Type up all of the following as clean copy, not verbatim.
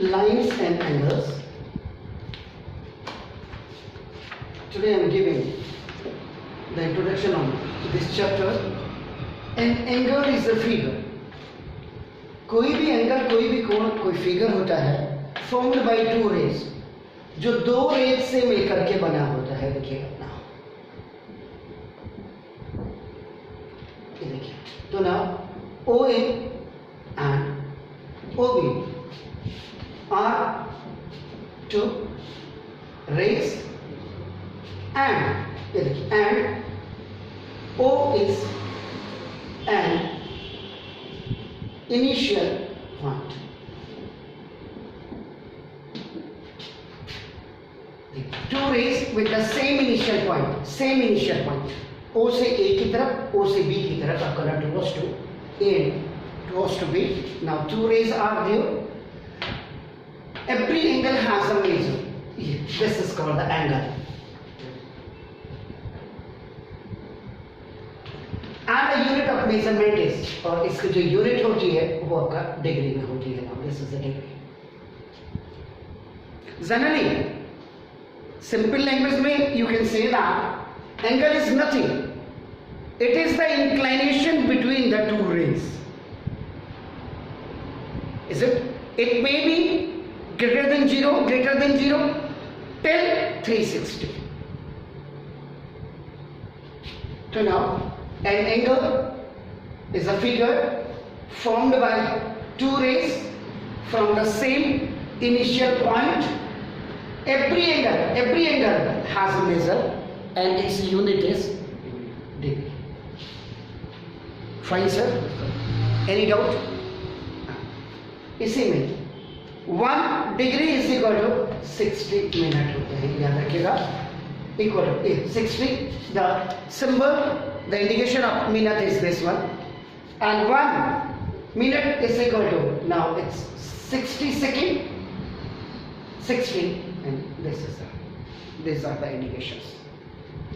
Lines and angles. Today I am giving the introduction on this chapter. An angle is a figure. कोई भी angle, कोई भी कोण, कोई फिगर होता है formed by two rays, जो दो रेज से मिलकर के बना होता है. देखिएगा ना, ये देखिए. तो ना OA and OB are two rays and O is an initial point. Two rays with the same initial point. O से A की तरफ, O से B की तरफ are current towards to A and towards to B. Now two rays are there. Every angle has a measure. This is called the angle. And a unit of measurement is, और इसकी जो unit होती है वो आपका degree में होती है. Now this is the degree. Generally, simple language में you can say that angle is nothing. It is the inclination between the two rays. Is it? It may be greater than 0 till 360. So now, an angle is a figure formed by two rays from the same initial point. Every angle has a measure and its unit is degree. Fine sir? Any doubt? इसी में 1 degree is equal to 60 minute होते हैं, याद रखिएगा. Equal to 60. The symbol, the indication of minute is this one, and 1 minute is equal to, now it's 60 second, 60, and these are the indications.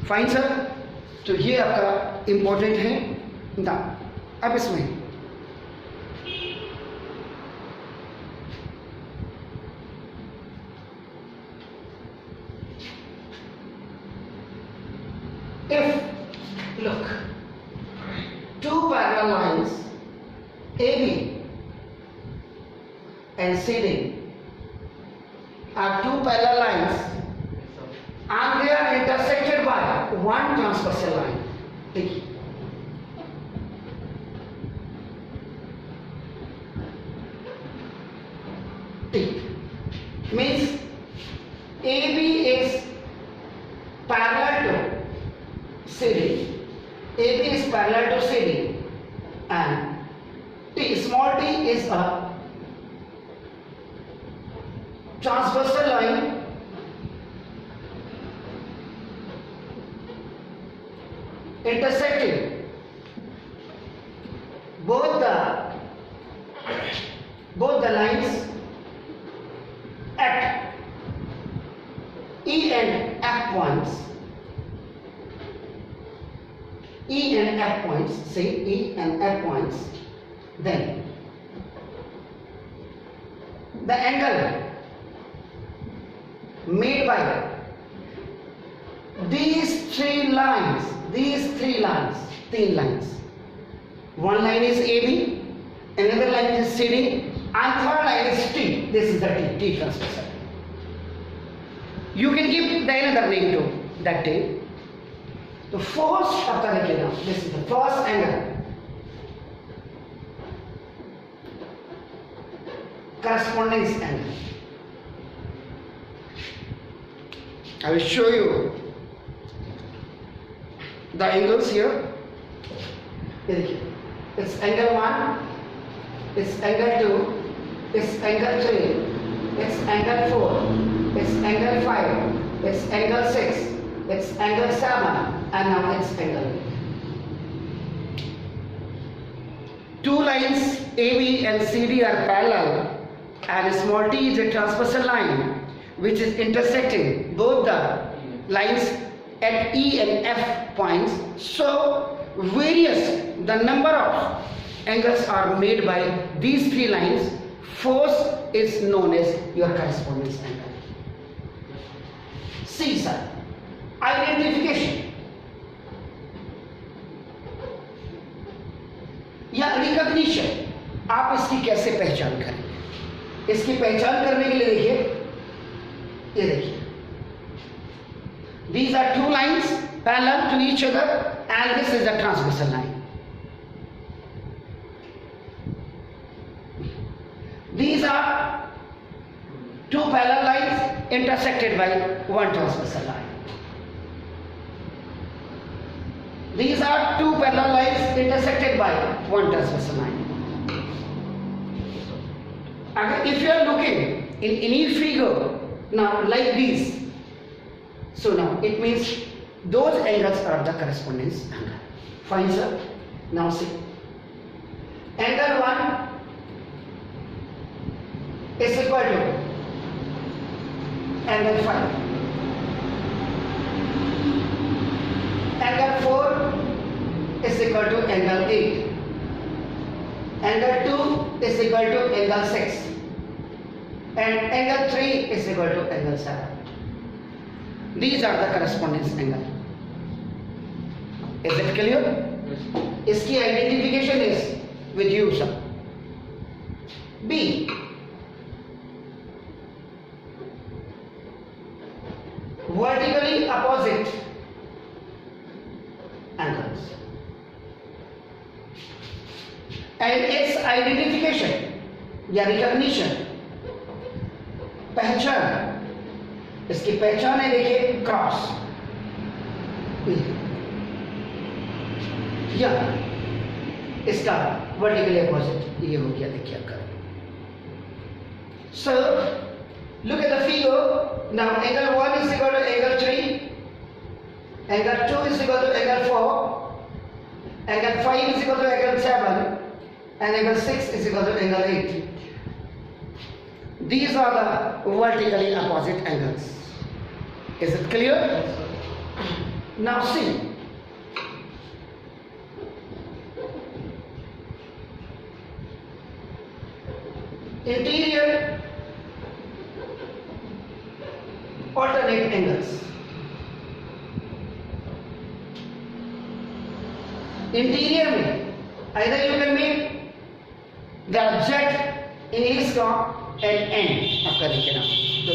Fine sir? तो ये आपका important है ना. अब इसमें if, look, two parallel lines AB and CD are two parallel lines and they are intersected by one transversal line. देखिए, means AB is parallel to CD. AB is parallel to CD, and small t is a transversal line intersecting both the lines at E and F points. E and F points, say E and F points, then the angle made by these three lines, thin lines. One line is AB, another line is CD, and third line is T. This is the T transversal. You can give the another name to that T. The first आपका देखिएगा, this is the first angle. Corresponding angle. I will show you the angles here. It's angle 1, it's angle 2, it's angle 3, it's angle 4, it's angle 5, it's angle 6, it's angle 7, and now it's angle 8. Two lines AB and CD are parallel, and small t is a transversal line which is intersecting both the lines at E and F points. So the number of angles are made by these three lines. Force is known as your correspondence angle. C sir, identification या recognition, आप इसकी कैसे पहचान करेंगे? इसकी पहचान करने के लिए देखिए, ये देखिए, these are two lines parallel to each other and this is a transversal line. These are two parallel lines intersected by one transversal line. These are two parallel lines intersected by one transversal line. If you are looking in any figure now like this, so now it means those angles are the correspondence angle. Fine sir. Now see, angle 1 is equal to angle 5. Angle 4 is equal to angle 8. Angle 2 is equal to angle 6. And angle 3 is equal to angle 7. These are the correspondence angle. Is it clear? Yes. Iski identification is with you, sir. B. Vertically opposite angles. And its identification या recognition, पहचान, इसकी पहचान है, देखिए cross, या इसका vertically opposite ये हो गया, देखिए आपका. So look at the figure. Now angle 1 is equal to angle 3, angle 2 is equal to angle 4, angle 5 is equal to angle 7, and angle 6 is equal to angle 8. These are the vertically opposite angles. Is it clear? Now see. Interior alternate angles. Interior में either you can make the object in his and end. आपका देखिए ना, तो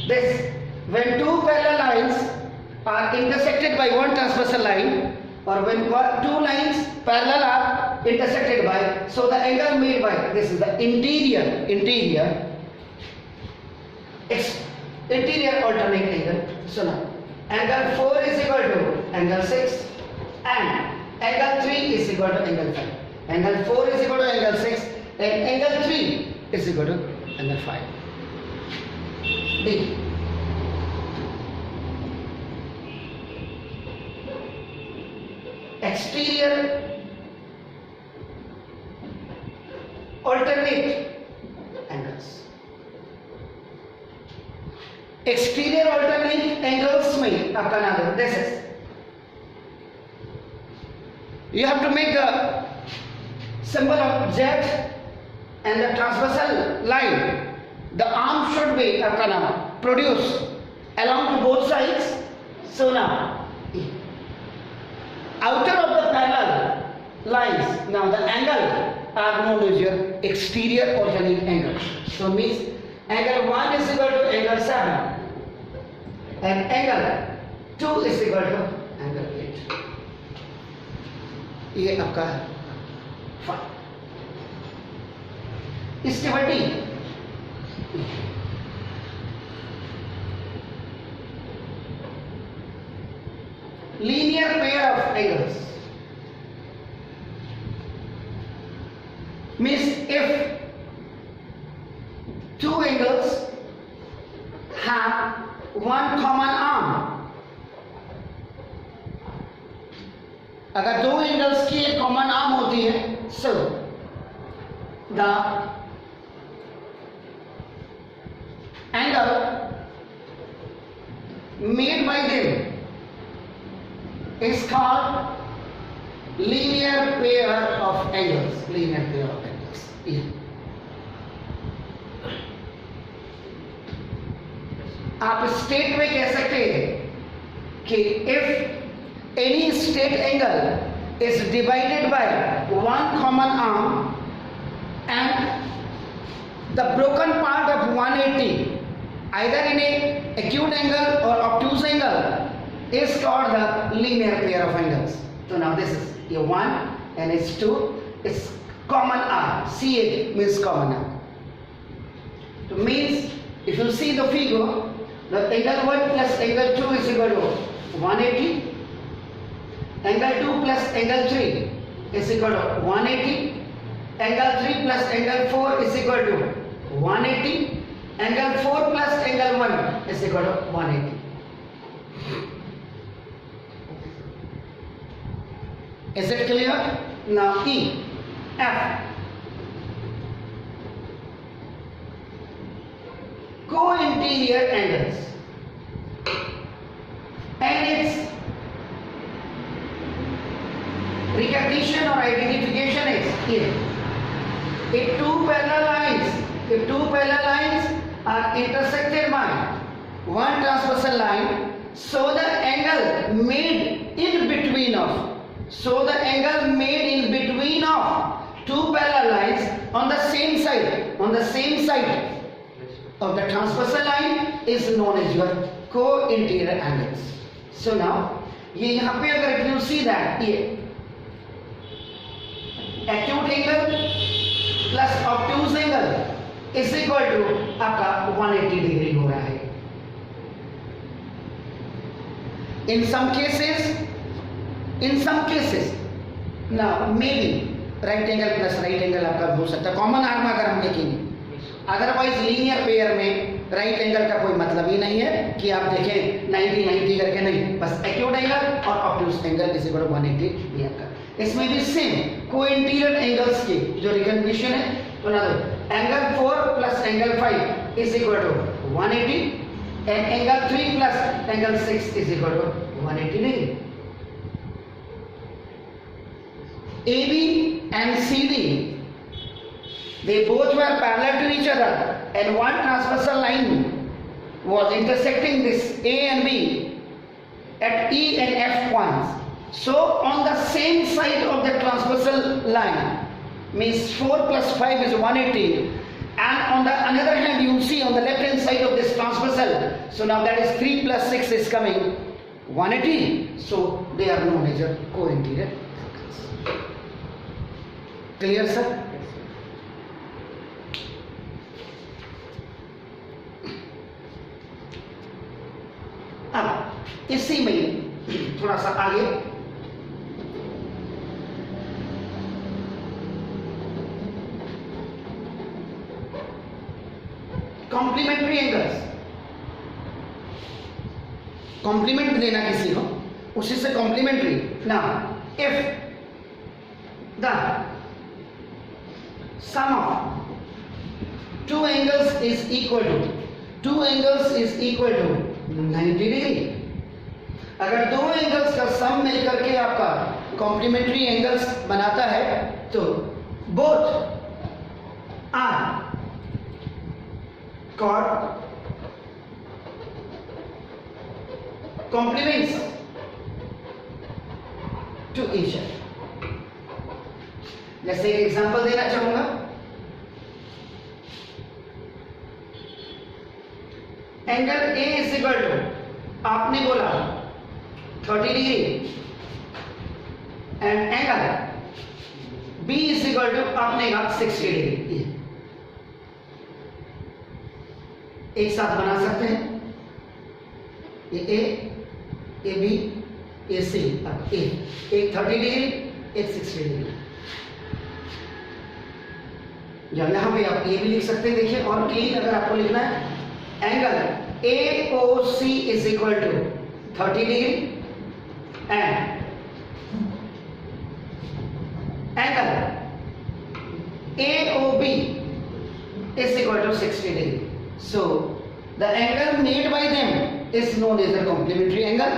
this when two parallel lines are intersected by one transversal line, or when two lines parallel are intersected by, so the angle made by, this is the interior alternate angle. So now angle 4 is equal to angle 6 and angle 3 is equal to angle 5. Angle 4 is equal to angle 6 and angle 3 is equal to angle 5. D. Exterior alternate angles. Exterior alternate angles में आपका नाम है, this is, you have to make the symbol of Z and the transversal line. The arm should be आपका नाम produce along to both sides. So now outer of the parallel lines, now the angle are known as your exterior alternate angle. So means angle 1 is equal to angle 7 and angle 2 is equal to angle 8. ये आपका है 5. इसके बटी linear pair of angles means if two angles have one common arm, अगर दो angles की एक common arm होती है, so the angle made by them is called linear pair of angles. Linear pair of angles. Yeah. आप state में कह सकते हैं कि if any straight angle is divided by one common arm and the broken part of 180 either in a acute angle or obtuse angle is called the linear pair of angles. So now this is A1 and H2 is common arm. CA means common arm. So means if you see the figure, the angle 1 plus angle 2 is equal to 180. Angle 2 plus angle 3 is equal to 180. Angle 3 plus angle 4 is equal to 180. Angle 4 plus angle 1 is equal to 180. Is it clear? Now E, F. Co-interior angles. And its recognition or identification is here. If two parallel lines are intersected by one transversal line, so the angle made in between of two parallel lines on the same side of the transversal line is known as your co-interior angles. So now ये यहाँ पे अगर if you see that ये acute angle plus obtuse angle is equal to आपका 180 degree हो रहा है. In some cases now maybe right angle plus right angle आपका हो सकता है कॉमन आर्म अगर हम देखेंगे. अदरवाइज लीनियर पेयर में राइट एंगल का कोई मतलब ही नहीं है कि आप देखें 90-90 करके नहीं, बस एक्यूट एंगल और obtuse angle is equal to 180 दिया का. इसमें भी सेम को इंटीरियर एंगल्स की जो रिकॉग्निशन है बना दो. Angle 4 plus angle 5 is equal to 180 and angle 3 plus angle 6 is equal to 180 degree. AB and CD, they both were parallel to each other and one transversal line was intersecting this A and B at E and F points. So on the same side of the transversal line means 4 plus 5 is 180 and on the another hand you see on the left hand side of this transversal, so now that is 3 plus 6 is coming 180, so they are known as your co-interior angles. Clear sir? अब इसी में थोड़ा सा आगे complementary angles. Complement देना किसी को उसी से complementary. Now if the sum of two angles is equal to 90 degree. अगर दो एंगल्स का सम मिलकर के आपका कॉम्प्लीमेंट्री एंगल्स बनाता है तो both are called complements to each other. जैसे एक एग्जांपल देना चाहूंगा. Angle A is equal to आपने बोला 30 degree and angle B is equal to आपने कहा 60 डिग्री. एक साथ बना सकते हैं ये A B A C. अब A एक 30 डिग्री एक 60 डिग्री. यहाँ पे आप ये भी लिख सकते हैं. देखिए और क्लीन अगर आपको लिखना है angle AOC is equal to 30 degree and angle AOB is equal to 60 degree. So the angle made by them is known as a complementary angle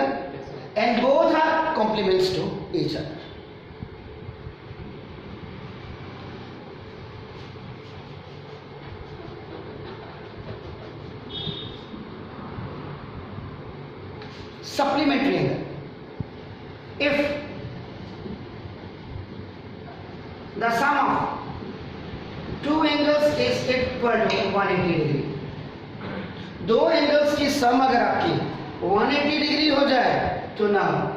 and both are complements to each other. Supplementary angle. If the sum of two angles is equal to 180 degree, दो angles की सम अगर आपकी 180 degree हो जाए तो now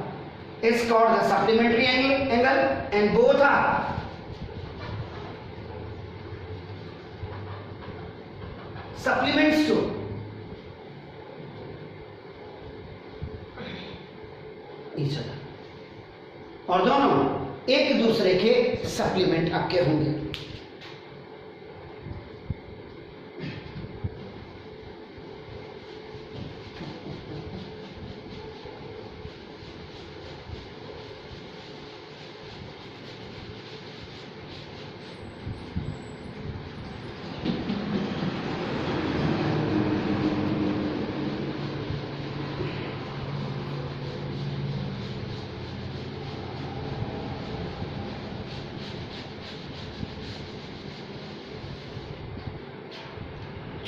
is called the supplementary angle and both are supplements to each other, और दोनों एक दूसरे के सप्लीमेंट आपके होंगे.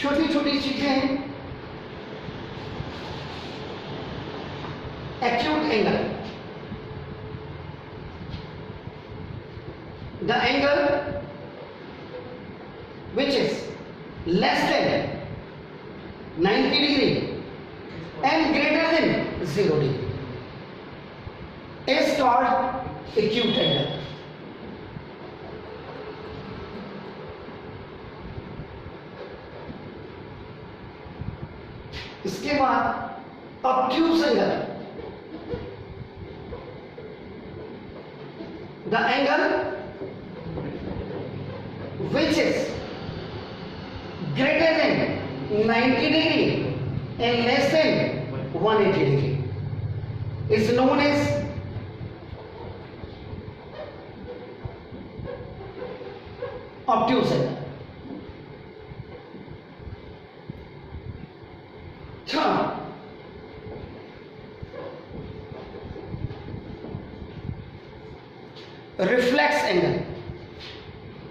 छोटी छोटी चीजें हैं. Acute angle, the angle which is less than 90 degree and greater than 0 degree is called acute angle. इसके बाद obtuse angle, the angle which is greater than 90 degree and less than 180 degree is known as obtuse angle. Reflex angle,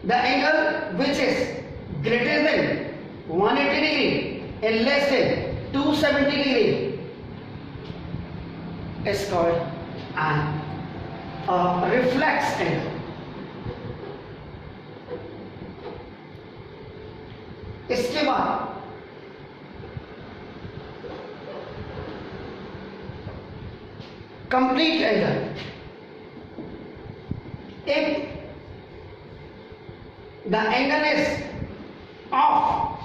the angle which is greater than 180 degree and less than 270 degree is called an reflex angle. इसके बाद complete angle, if the angle is of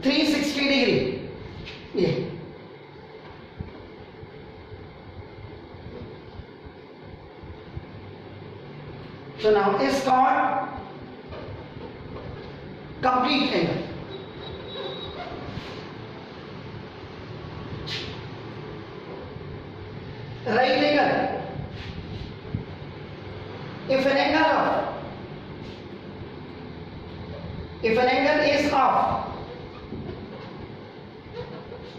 360 degree, yeah, so now it's called complete angle. Right angle, if an angle is of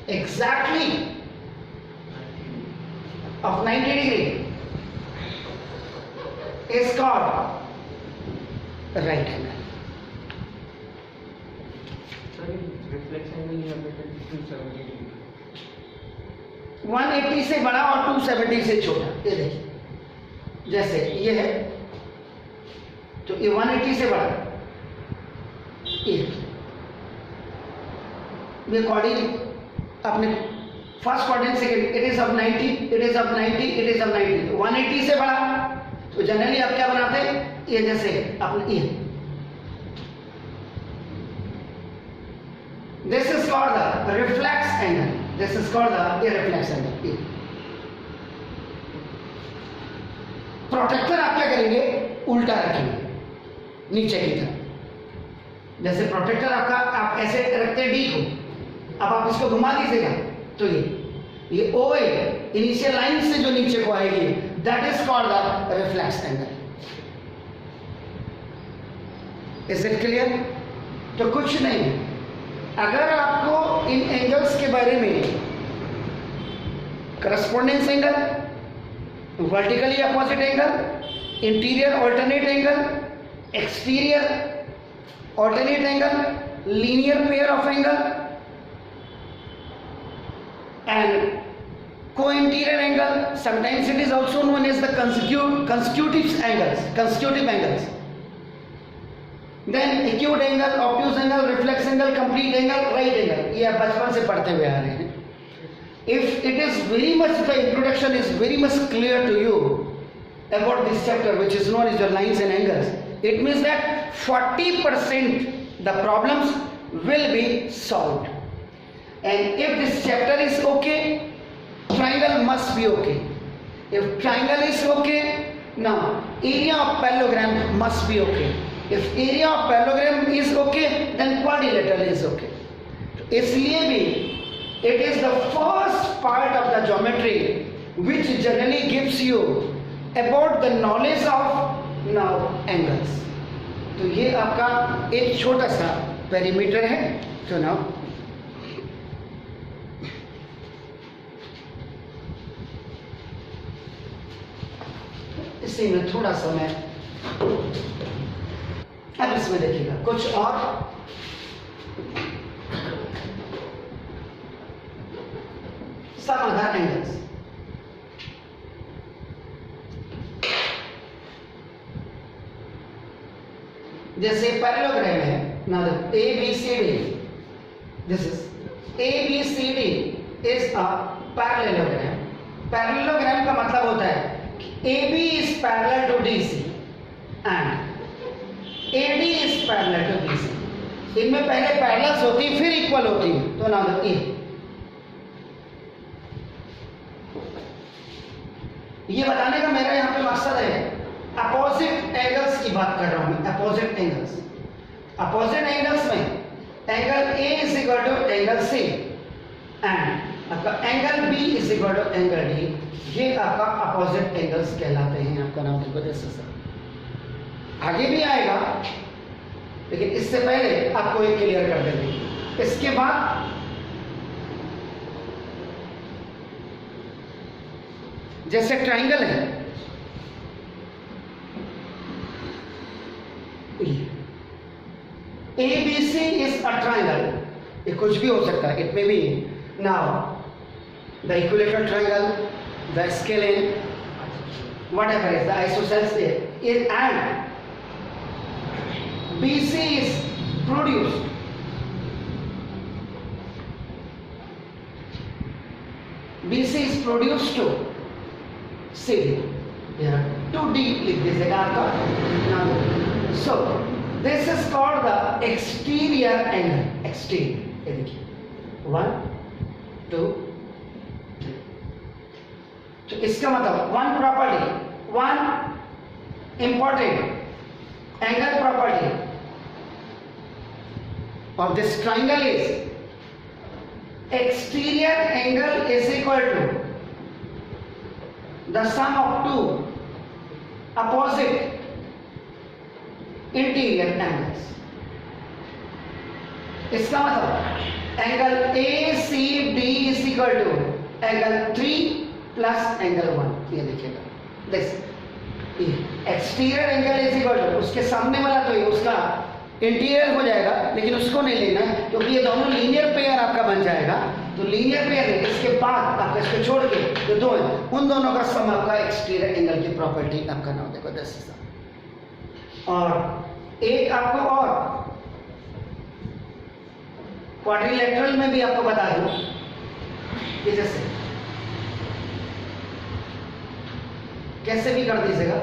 exactly of 90 degree is called right angle. Sorry, reflex angle you have written 270 degree. 180 से बड़ा और 270 से छोटा. ये देखिए, जैसे ये है तो ये 180 से बड़ा, ये कॉर्डिनेट अपने first coordinate second, it is of 90, it is of 90, it is of 90, 180 से बड़ा. तो जनरली आप क्या बनाते हैं, ये जैसे अपने ये, this is called the reflex angle, this is called the reflex angle. Protractor आप क्या करेंगे, उल्टा रखेंगे नीचे की तरफ. जैसे प्रोटेक्टर आपका आप ऐसे रखते हैं डी को, अब आप इसको घुमा दीजिएगा तो ये ओ इनिशियल लाइन से जो नीचे को आएगी, that is called the reflex angle. Is it clear? तो कुछ नहीं, अगर आपको इन एंगल्स के बारे में correspondence angle, vertically opposite angle, interior alternate angle, exterior alternate angle, linear pair of angle, and co-interior angle. Sometimes it is also known as the consecutive angles. Then acute angle, obtuse angle, reflex angle, complete angle, right angle. ये आप बचपन से पढ़ते हुए आ रहे हैं. If it is very much, the introduction is very much clear to you about this chapter, which is known as your lines and angles, it means that 40% the problems will be solved. And if this chapter is okay, triangle must be okay. If triangle is okay, now area of parallelogram must be okay. If area of parallelogram is okay, then quadrilateral is okay. इसलिए भी it is the first part of the geometry which generally gives you about the knowledge of now angles. तो ये आपका एक छोटा सा perimeter है. तो now इसी में थोड़ा सा मैं अब इसमें देखिएगा कुछ और some other angles. जैसे पैरेललोग्राम है. Now the ABCD, this is ABCD is a parallelogram. Parallelogram का मतलब होता है AB is parallel to DC and AD is parallel to BC. इनमें पहले पैरेलल्स होती फिर इक्वल होती है. तो ना ए ये बताने का मेरा यहाँ पे मकसद है अपोजिट एंगल्स की बात कर रहा हूँ. अपोजिट एंगल्स में angle A is equal to angle C and आपका angle B is equal to angle D. ये आपका अपोजिट एंगल्स कहलाते हैं. आपका नाम देखो जैसे सर आगे भी आएगा, लेकिन इससे पहले आपको एक क्लियर कर देंगे. इसके बाद जैसे ट्राइंगल है, ABC इज अ ट्राइंगल. ये कुछ भी हो सकता है. It may be now the equilateral triangle, the scalene, whatever is the isosceles there is, and BC is produced. BC is produced to CD. There are 2D लिख दीजिएगा आपका. So this is called the exterior angle. Exterior. ये देखिए 1, 2, 3. तो इसका मतलब one property, one important angle property of this triangle is exterior angle is equal to the sum of two opposite interior angles. इसका मतलब angle ACD is equal to angle 3 plus angle 1. ये देखिएगा this exterior angle is equal to उसके सामने वाला तो ये उसका इंटीरियर हो जाएगा, लेकिन उसको नहीं लेना है क्योंकि ये दोनों लीनियर पेयर आपका बन जाएगा. तो लीनियर पेयर है, इसके बाद आपका इसको छोड़ के जो दो है उन दोनों का सम आपका एक्सटीरियर एंगल की प्रॉपर्टी आपका नाम देखो 10. और एक आपको और क्वाड्रिलेटरल में भी आपको बता दूं कि जैसे कैसे भी कर दीजिएगा.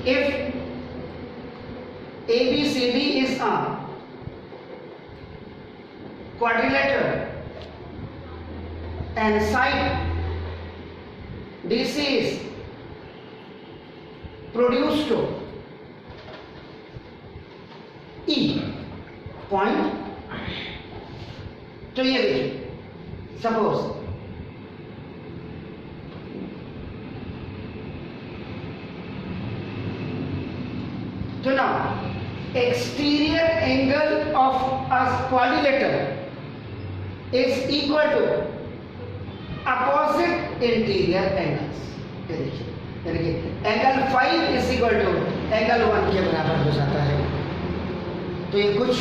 If ABCD is a quadrilateral and side DC is produced to E point, तो ये देखिए सपोज तो ना exterior angle of a quadrilateral is equal to opposite interior angles. ये देखिए angle 5 is equal to angle 1 के बराबर हो जाता है। तो ये कुछ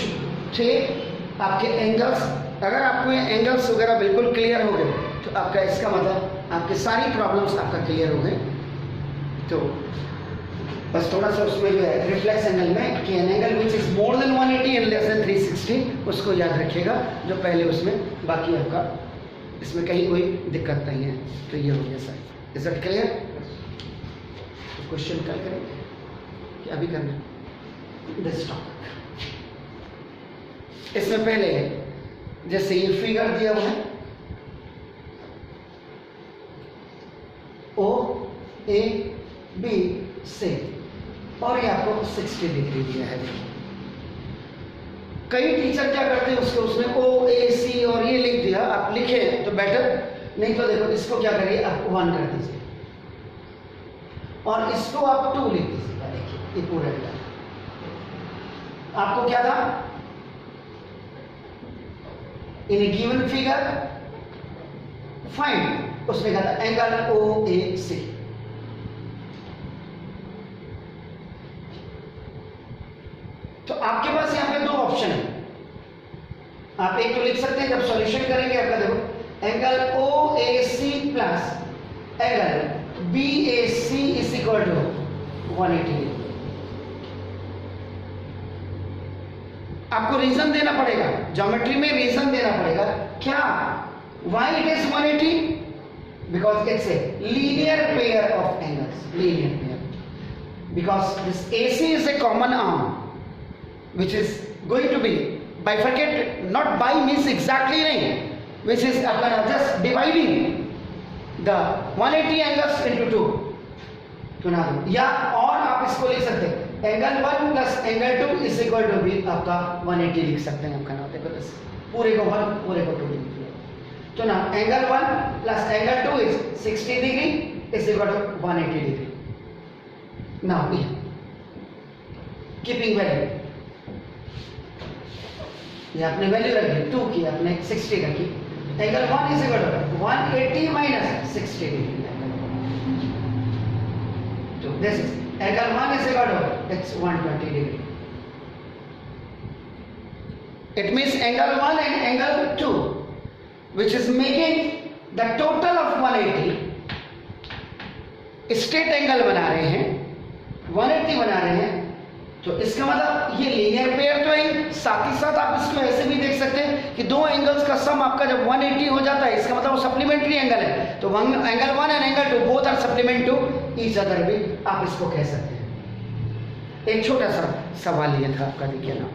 थे आपके एंगल्स। अगर आपको ये एंगल्स वगैरह बिल्कुल क्लियर हो गए तो आपका इसका मतलब आपके सारी प्रॉब्लम्स आपका क्लियर हो गए। तो बस थोड़ा सा उसमें जो है रिफ्लेक्स एंगल में कि an angle which is more than 180 and less than 360 उसको याद रखिएगा जो पहले उसमें, बाकी आपका इसमें कहीं कोई दिक्कत नहीं है। तो ये हो गया sir, is it clear? Question कल करेंगे कि अभी करना दिस टॉपिक। इसमें पहले जैसे ये फिगर दिया हुआ है ओ ए बी से और ये आपको 60 डिग्री दिया है। कई टीचर क्या करते हैं उसमें ओ ए सी और ये लिख दिया, आप लिखे तो बेटर, नहीं तो देखो इसको क्या करिए आप 1 कर दीजिए और इसको आप 2 लिख दीजिएगा। देखिए ये पूरा आपको क्या था इन ए गिवन फिगर फाइंड, उसमें क्या था एंगल ओ ए सी। तो आपके पास यहां पे 2 ऑप्शन है, आप एक तो लिख सकते हैं जब सॉल्यूशन करेंगे आपका देखो angle O A C plus angle B A C is equal to 180 degree. आपको रीजन देना पड़ेगा, ज्योमेट्री में रीजन देना पड़ेगा क्या, why it is 180, because it's a linear pair of angles, linear pair, because this AC is a common arm which is going to be bifurcated, not by means exactly नहीं, which is just dividing the 180 angles into 2 चुना दो। या और आप इसको लिख सकते हैं angle 1 plus angle 2 is equal to भी आपका 180 लिख सकते हैं आपका नाम देखो बस पूरे को 1 पूरे को 2 लिख दिया। तो ना angle 1 plus angle 2 is 60 degree is equal to 180 degree. Now keeping value, ये आपने वैल्यू रखी 2 की, आपने 60 रखी, angle 1 is equal to 180 minus 60 degree. तो this is angle 1 is equal to it's 120 degree. It means angle 1 and angle 2 which is making the total of 180 straight angle बना रहे हैं, 180 बना रहे हैं। तो इसका मतलब ये लीनियर पेयर तो है, साथ ही साथ आप इसको ऐसे भी देख सकते हैं कि 2 एंगल्स का सम आपका जब 180 हो जाता है इसका मतलब वो सप्लीमेंट्री एंगल है। तो angle 1 and angle 2 both are supplement to each other भी आप इसको कह सकते हैं। एक छोटा सा सवाल ये था आपका, देखिए ना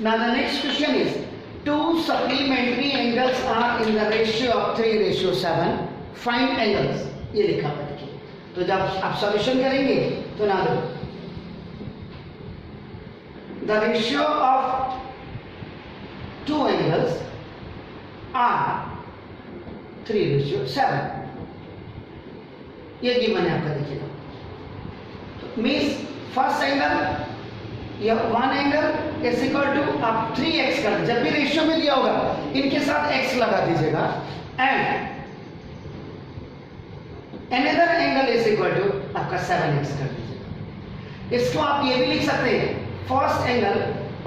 Now the next question is, two supplementary angles are in the ratio of 3:7. Find angles. ये लिखा हुआ देखिए. तो जब आप सॉल्यूशन करेंगे तो ना दो. The ratio of two angles are 3:7. ये गिवन है आपका देखिएगा. तो मीन्स फर्स्ट एंगल या one angle is equal to आप 3x कर, जब भी रेशियो में दिया होगा इनके साथ x लगा दीजिएगा, and another angle is equal to आपका 7x कर दीजिएगा. इसको आप ये भी लिख सकते हैं फर्स्ट एंगल,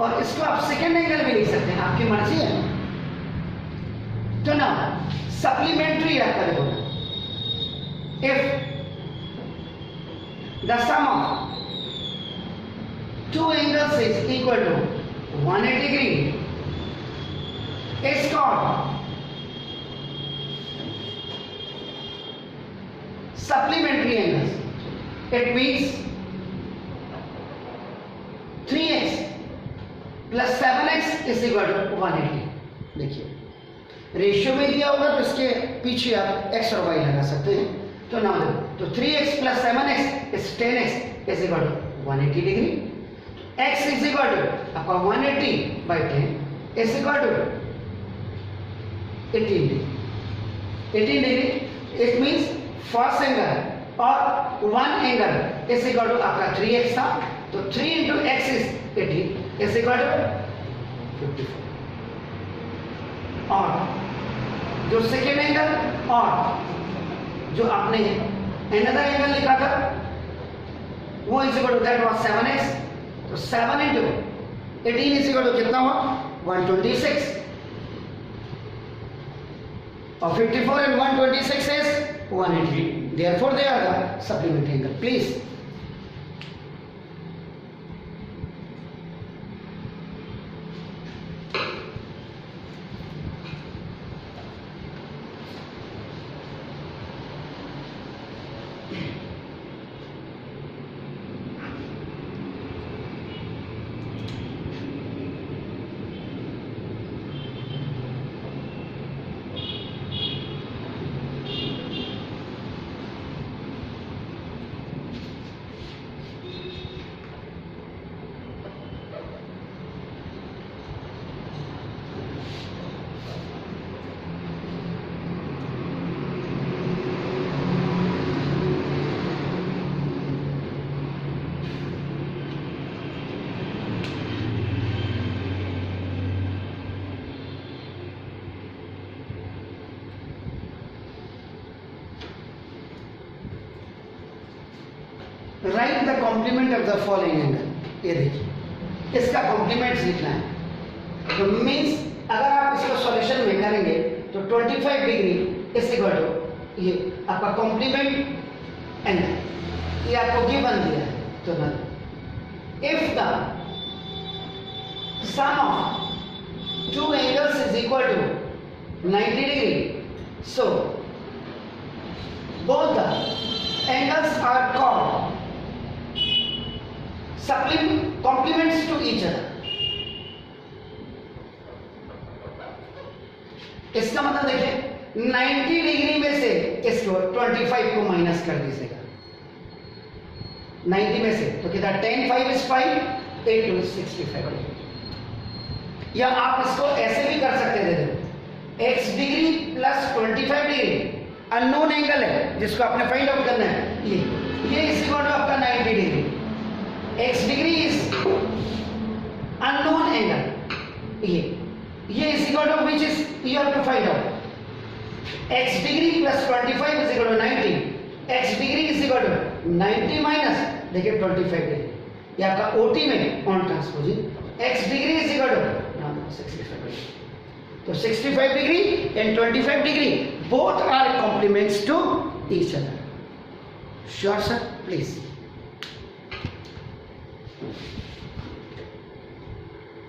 और इसको आप सेकेंड एंगल भी लिख सकते हैं, आपकी मर्जी है. तो ना सप्लीमेंट्री आपका देखो, if the sum of two angles is equal to 180 degree is called supplementary angles. It means 3x plus 7x is equal to 180. देखिए रेशियो में दिया होगा तो इसके पीछे आप x और y लगा सकते हैं. तो ना तो 3x plus 7x is 10x is equal to 180 degree. x is equal to आपका 180 by 10 is equal to 18 degree. 18 degree it means first angle or one angle is equal to आपका 3x था, तो 3 into x is 18 is equal to 54. और जो second angle और जो आपने another angle लिखा था वो is equal to that was 7x. तो 7 into 18 इज इक्वल टू कितना हुआ 126, और 54 and 126 is 180. Therefore they are the supplementary angle. Please write the complement of the following angle. ये देखिए इसका कॉम्प्लीमेंट लिखना है. तो मीन्स अगर आप इसको सॉल्यूशन में करेंगे तो 25 डिग्री इज इक्वल टू ये आपका कॉम्प्लीमेंट एंगल, ये आपको गिवन दिया है. तो ना if the sum of two angles is equal to 90 degree, so both the angles are called complements to each other. इसका मतलब देखिए 90 डिग्री में से इसको 25 को माइनस कर दीजिएगा 90 में से, तो कितना 10 5 is 5, 8 2 is 65. या आप इसको ऐसे भी कर सकते थे, x degree plus 25 degree unknown angle है जिसको आपने फाइंड आउट करना है. ये इस इक्वल टू आपका 90 degree. x degree is unknown angle. ये is equal to which is you have to find out. x degree plus 25 is equal to 90. x degree is equal to 90 minus देखिए 25 degree. ये आपका ओटी में on transposing x degree is equal to 65 degree. तो 65 degree and 25 degree both are complements to each other. Sure sir, please.